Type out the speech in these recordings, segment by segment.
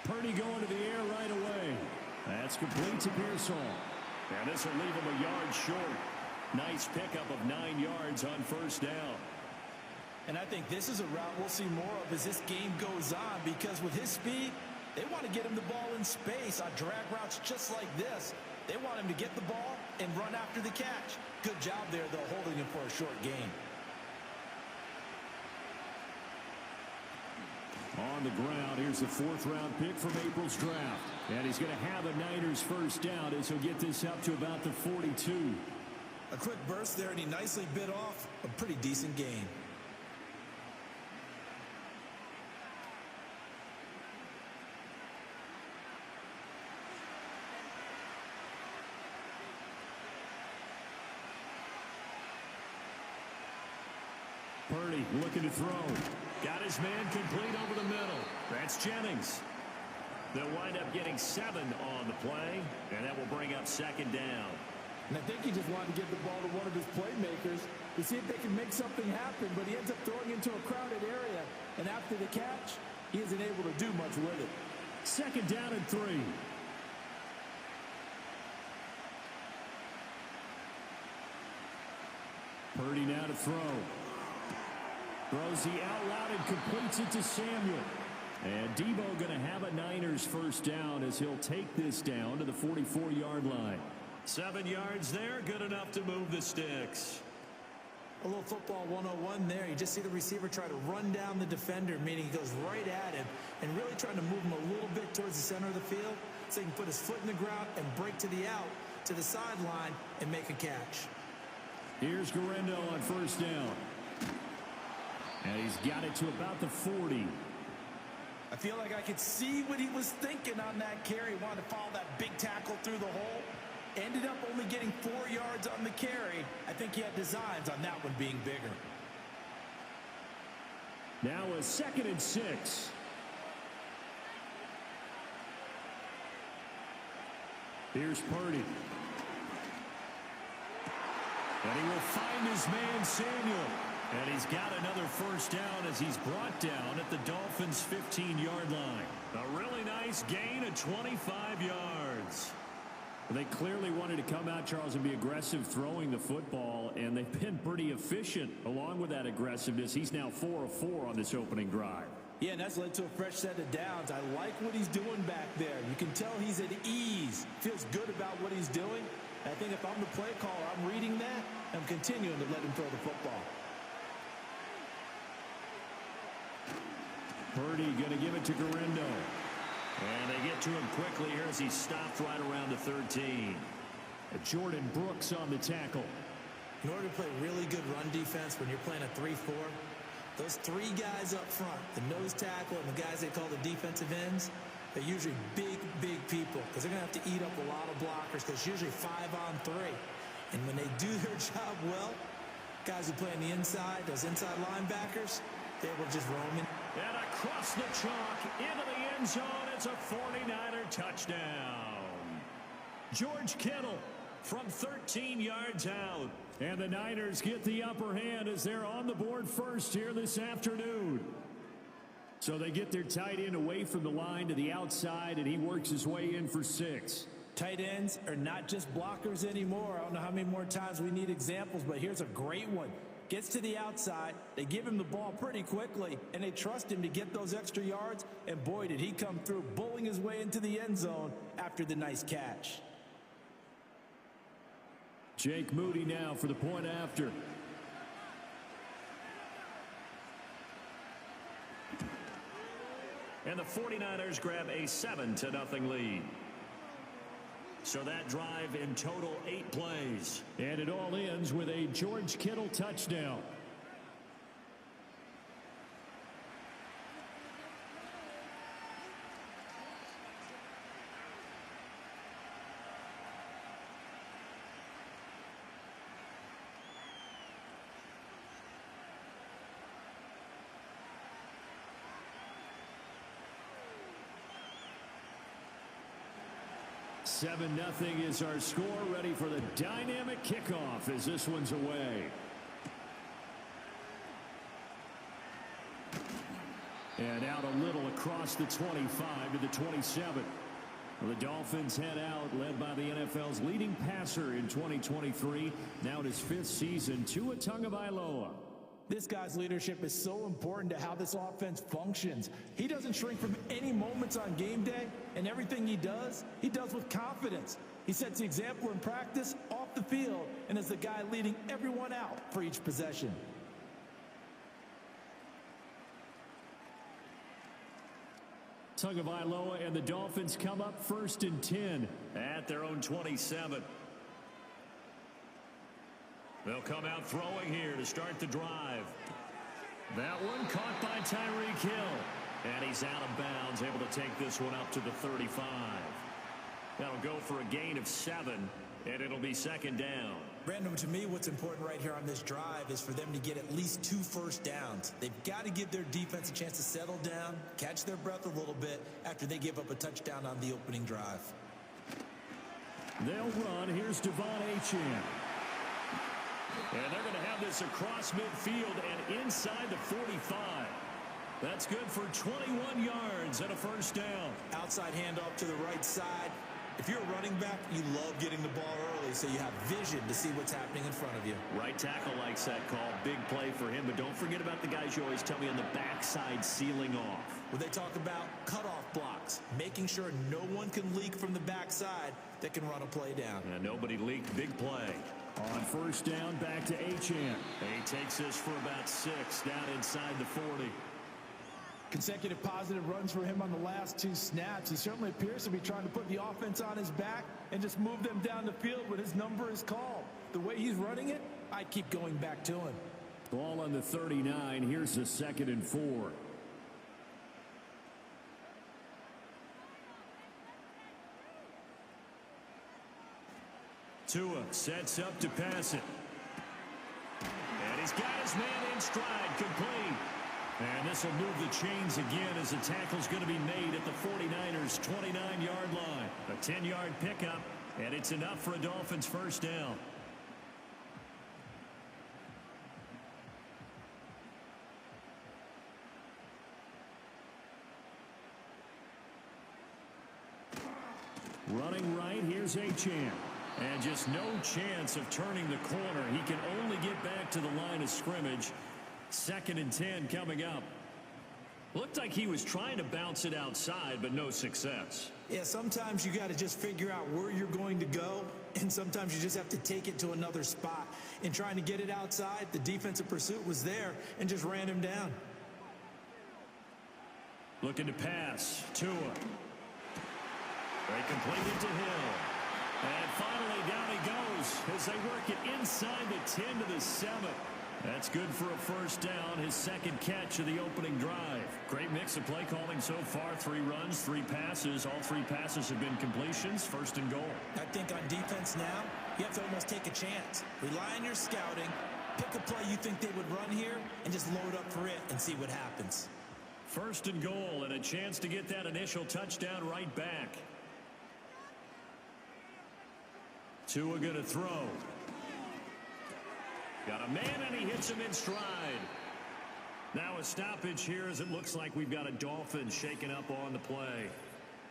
Purdy going to the air right away. That's complete to Pearsall. And this will leave him a yard short. Nice pickup of 9 yards on first down. And I think this is a route we'll see more of as this game goes on, because with his speed, they want to get him the ball in space on drag routes just like this. They want him to get the ball and run after the catch. Good job there, though, holding him for a short gain. On the ground, here's the 4th-round pick from April's draft. And he's going to have a Niners first down as he'll get this up to about the 42. A quick burst there, and he nicely bit off a pretty decent gain. Purdy looking to throw. Got his man complete over the middle. That's Jennings. They'll wind up getting 7 on the play, and that will bring up 2nd down. And I think he just wanted to give the ball to one of his playmakers to see if they can make something happen, but he ends up throwing into a crowded area, and after the catch, he isn't able to do much with it. 2nd down and 3. Purdy now to throw. Throws the out route and completes it to Samuel. And Debo going to have a Niners first down as he'll take this down to the 44-yard line. 7 yards there, good enough to move the sticks. A little football 101 there. You just see the receiver try to run down the defender, meaning he goes right at him and really trying to move him a little bit towards the center of the field so he can put his foot in the ground and break to the out, to the sideline, and make a catch. Here's Garendo on first down. And he's got it to about the 40. I feel like I could see what he was thinking on that carry. He wanted to follow that big tackle through the hole. Ended up only getting 4 yards on the carry. I think he had designs on that one being bigger. Now a 2nd and 6. Here's Purdy. And he will find his man Samuel. And he's got another first down as he's brought down at the Dolphins' 15-yard line. A really nice gain of 25 yards. They clearly wanted to come out, Charles, and be aggressive throwing the football, and they've been pretty efficient along with that aggressiveness. He's now 4 of 4 on this opening drive. Yeah, and that's led to a fresh set of downs. I like what he's doing back there. You can tell he's at ease. Feels good about what he's doing. I think if I'm the play caller, I'm reading that. I'm continuing to let him throw the football. Purdy going to give it to Garendo. And they get to him quickly here as he stopped right around the 13. Jordan Brooks on the tackle. In order to play really good run defense when you're playing a 3-4, those 3 guys up front, the nose tackle and the guys they call the defensive ends, they're usually big, big people because they're going to have to eat up a lot of blockers because it's usually 5 on 3. And when they do their job well, guys who play on the inside, those inside linebackers, they will just roam in. And across the chalk into the end zone, it's a 49er touchdown. George Kittle from 13 yards out. And the Niners get the upper hand as they're on the board first here this afternoon. So they get their tight end away from the line to the outside, and he works his way in for 6. Tight ends are not just blockers anymore. I don't know how many more times we need examples, but here's a great one. Gets to the outside, they give him the ball pretty quickly, and they trust him to get those extra yards, and boy, did he come through, bowling his way into the end zone after the nice catch. Jake Moody now for the point after. And the 49ers grab a 7-0 lead. So that drive in total 8 plays. And it all ends with a George Kittle touchdown. Seven 0 is our score. Ready for the dynamic kickoff as this one's away. And out a little across the 25 to the 27. The Dolphins head out, led by the NFL's leading passer in 2023. Now in his 5th season, Tua Tagovailoa. This guy's leadership is so important to how this offense functions. He doesn't shrink from any moments on game day, and everything he does with confidence. He sets the example in practice, off the field, and is the guy leading everyone out for each possession. Tagovailoa and the Dolphins come up 1st and 10 at their own 27. They'll come out throwing here to start the drive. That one caught by Tyreek Hill. And he's out of bounds, able to take this one up to the 35. That'll go for a gain of 7, and it'll be 2nd down. Brandon, to me, what's important right here on this drive is for them to get at least 2 first downs. They've got to give their defense a chance to settle down, catch their breath a little bit after they give up a touchdown on the opening drive. They'll run. Here's Devon Achane. And they're going to have this across midfield and inside the 45. That's good for 21 yards and a 1st down. Outside handoff to the right side. If you're a running back, you love getting the ball early so you have vision to see what's happening in front of you. Right tackle likes that call. Big play for him, but don't forget about the guys you always tell me on the backside sealing off. Well, they talk about cutoff blocks, making sure no one can leak from the backside that can run a play down. And nobody leaked. Big play. On 1st down, back to Achane. He takes this for about 6 down inside the 40. Consecutive positive runs for him on the last 2 snaps. He certainly appears to be trying to put the offense on his back and just move them down the field when his number is called. The way he's running it, I keep going back to him. Ball on the 39. Here's the 2nd and 4. Tua sets up to pass it. And he's got his man in stride, complete. And this will move the chains again as the tackle's going to be made at the 49ers' 29-yard line. A 10-yard pickup, and it's enough for a Dolphins 1st down. Running right, here's Achane. And just no chance of turning the corner. He can only get back to the line of scrimmage. 2nd and 10 coming up. Looked like he was trying to bounce it outside, but no success. Yeah, sometimes you got to just figure out where you're going to go, and sometimes you just have to take it to another spot. In trying to get it outside, the defensive pursuit was there and just ran him down. Looking to pass. Tua. They complete it to Hill. And finally down he goes as they work it inside the 10 to the 7. That's good for a 1st down, his 2nd catch of the opening drive. Great mix of play calling so far. 3 runs, 3 passes. All 3 passes have been completions. 1st and goal. I think on defense now, you have to almost take a chance. Rely on your scouting. Pick a play you think they would run here and just load up for it and see what happens. 1st and goal and a chance to get that initial touchdown right back. Tua going to throw. Got a man, and he hits him in stride. Now a stoppage here as it looks like we've got a Dolphin shaken up on the play.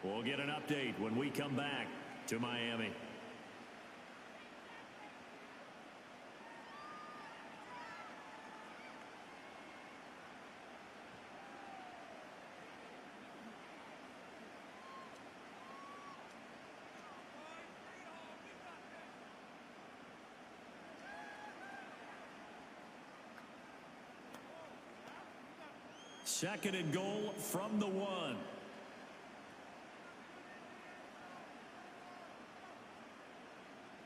We'll get an update when we come back to Miami. Second and goal from the 1.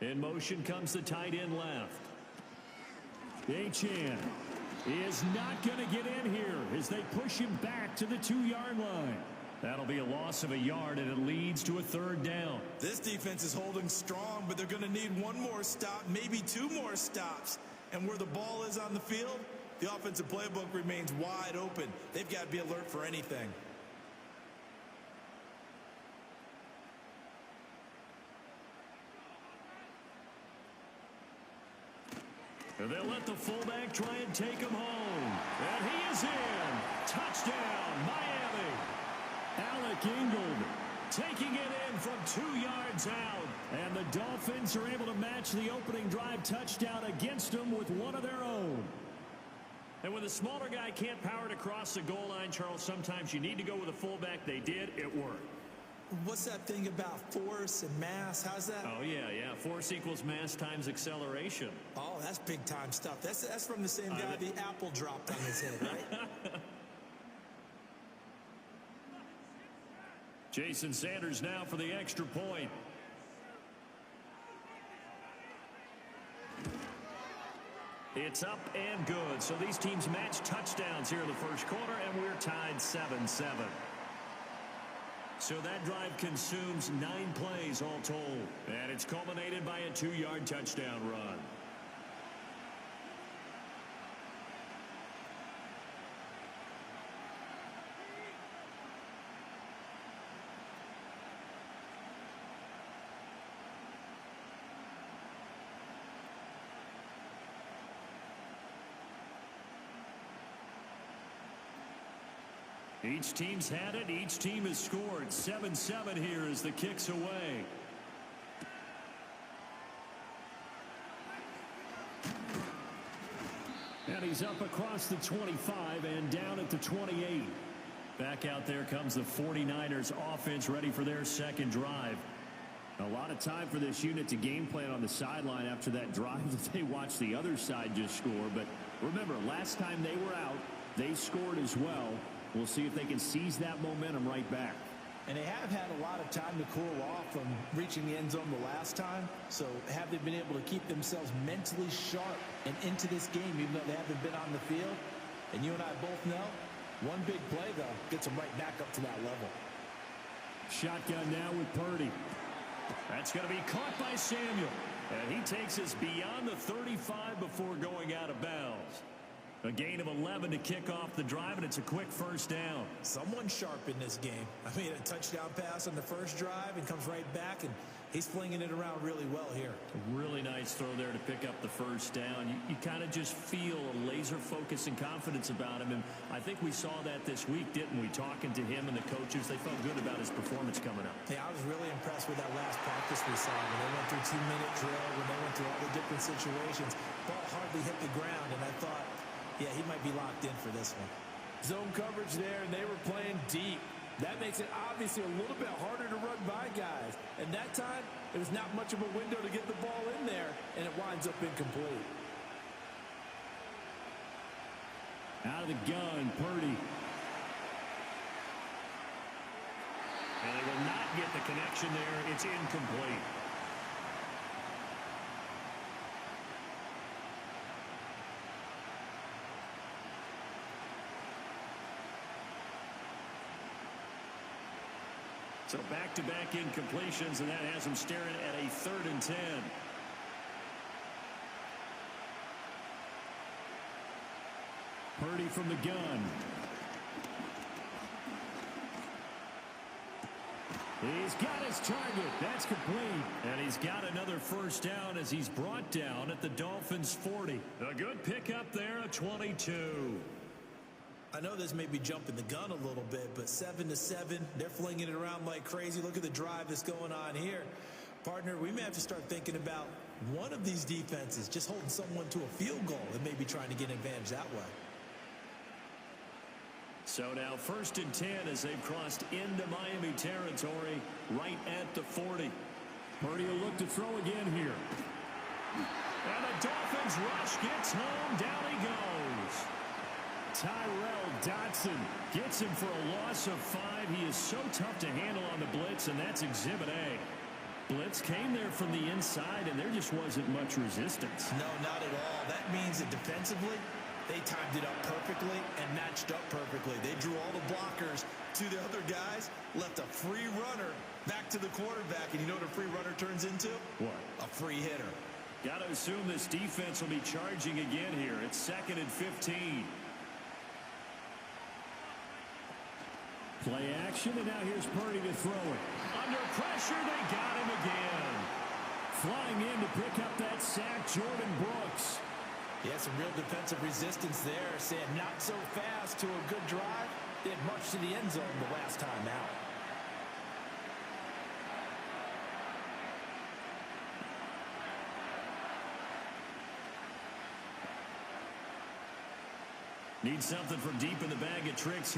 In motion comes the tight end left. Achane is not going to get in here as they push him back to the 2-yard line. That'll be a loss of a yard, and it leads to a 3rd down. This defense is holding strong, but they're going to need 1 more stop, maybe 2 more stops. And where the ball is on the field, the offensive playbook remains wide open. They've got to be alert for anything. And they'll let the fullback try and take him home. And he is in. Touchdown, one down. And the Dolphins are able to match the opening drive touchdown against them with one of their own. And when the smaller guy can't power it across the goal line, Charles, sometimes you need to go with a fullback. They did. It worked. What's that thing about force and mass? How's that? Oh, yeah. Force equals mass times acceleration. Oh, that's big-time stuff. That's from the same guy the apple dropped on his head, right? Jason Sanders now for the extra point. It's up and good. So these teams match touchdowns here in the first quarter, and we're tied 7-7. So that drive consumes 9 plays all told. And it's culminated by a 2-yard touchdown run. Each team's had it. Each team has scored. 7-7 here as the kick's away. And he's up across the 25 and down at the 28. Back out there comes the 49ers offense ready for their second drive. A lot of time for this unit to game plan on the sideline after that drive that they watched the other side just score. But remember, last time they were out, they scored as well. We'll see if they can seize that momentum right back. And they have had a lot of time to cool off from reaching the end zone the last time. So have they been able to keep themselves mentally sharp and into this game, even though they haven't been on the field? And you and I both know, one big play, though, gets them right back up to that level. Shotgun now with Purdy. That's going to be caught by Samuel. And he takes us beyond the 35 before going out of bounds. A gain of 11 to kick off the drive, and it's a quick first down. Someone sharp in this game. I mean, a touchdown pass on the first drive and comes right back, and he's flinging it around really well here. A really nice throw there to pick up the first down. You kind of just feel a laser focus and confidence about him, and I think we saw that this week, didn't we? Talking to him and the coaches, they felt good about his performance coming up. Yeah, I was really impressed with that last practice we saw when they went through 2-minute drill, when they went through all the different situations. Ball hardly hit the ground, and I thought, yeah, he might be locked in for this one. Zone coverage there, and they were playing deep. That makes it obviously a little bit harder to run by guys. And that time, there was not much of a window to get the ball in there, and it winds up incomplete. Out of the gun, Purdy. And they will not get the connection there. It's incomplete. So back-to-back incompletions, and that has them staring at a 3rd and 10. Purdy from the gun. He's got his target. That's complete. And he's got another first down as he's brought down at the Dolphins' 40. A good pickup there, a 22. I know this may be jumping the gun a little bit, but 7-7, they're flinging it around like crazy. Look at the drive that's going on here. Partner, we may have to start thinking about one of these defenses just holding someone to a field goal and maybe trying to get an advantage that way. So now 1st and 10 as they've crossed into Miami territory right at the 40. Purdy will look to throw again here. And the Dolphins rush gets home. Down he goes. Tyrell Dodson gets him for a loss of 5. He is so tough to handle on the blitz, and that's Exhibit A. Blitz came there from the inside, and there just wasn't much resistance. No, not at all. That means that defensively, they timed it up perfectly and matched up perfectly. They drew all the blockers to the other guys, left a free runner back to the quarterback, and you know what a free runner turns into? What? A free hitter. Got to assume this defense will be charging again here. It's 2nd and 15. Play action, and now here's Purdy to throw it. Under pressure, they got him again. Flying in to pick up that sack, Jordan Brooks. Yeah, some real defensive resistance there. Saying not so fast to a good drive. They had marched to the end zone the last time out. Needs something from deep in the bag of tricks.